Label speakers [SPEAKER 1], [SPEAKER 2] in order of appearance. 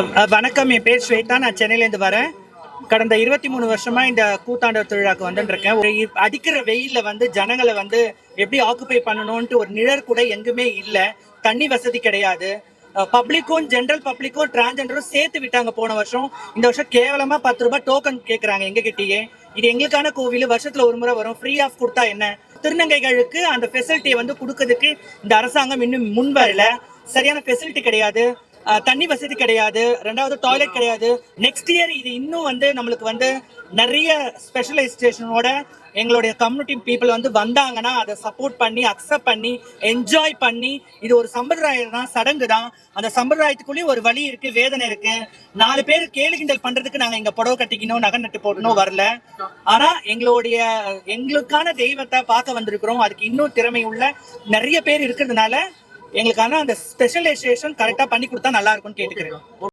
[SPEAKER 1] வணக்கம், என் பேர் ஸ்வேதா. நான் சென்னையிலேருந்து வரேன். கடந்த 23 வருஷமா இந்த கூத்தாண்டவர் திருவிழாக்கு வந்துருக்கேன். ஒரு அடிக்கிற வெயில்ல ஜனங்களை எப்படி ஆக்குபை பண்ணணும்ட்டு ஒரு நிழற் கூட எங்குமே இல்லை. தண்ணி வசதி கிடையாது. பப்ளிக்கும் ஜென்ரல் பப்ளிக்கும் டிரான்ஜெண்டரும் சேர்த்து விட்டாங்க போன வருஷம். இந்த வருஷம் கேவலமா 10 ரூபாய் டோக்கன் கேட்கறாங்க எங்க கிட்டயே. இது எங்களுக்கான கோவில், வருஷத்துல ஒரு முறை வரும். ஃப்ரீ ஆஃப் கொடுத்தா என்ன? திருநங்கைகளுக்கு அந்த ஃபெசிலிட்டியை கொடுக்கறதுக்கு இந்த அரசாங்கம் இன்னும் முன் வரல. சரியான ஃபெசிலிட்டி கிடையாது. தண்ணி வசதி கிடையாது. ரெண்டாவது டாய்லெட் கிடையாது. நெக்ஸ்ட் இயர் இது இன்னும் நம்மளுக்கு நிறைய ஸ்பெஷலைசேஷனோட எங்களுடைய கம்யூனிட்டி பீப்புள் வந்தாங்கன்னா அதை சப்போர்ட் பண்ணி அக்செப்ட் பண்ணி என்ஜாய் பண்ணி, இது ஒரு சம்பிரதாயம் தான், சடங்கு தான். அந்த சம்பிரதாயத்துக்குள்ளேயும் ஒரு வழி இருக்கு, வேதனை இருக்கு. 4 பேர் கேலி கிண்டல் பண்றதுக்கு நாங்க இங்க புடவை கட்டிக்கணும், நகை நட்டு போடணும் வரல. ஆனா எங்களுக்கான தெய்வத்தை பார்க்க வந்திருக்கிறோம். அதுக்கு இன்னும் திறமை உள்ள நிறைய பேர் இருக்கிறதுனால எங்களுக்கான அந்த ஸ்பெஷலைசேஷன் கரெக்டா பண்ணி கொடுத்தா நல்லா இருக்கும்னு கேட்டுக்கிறேன்.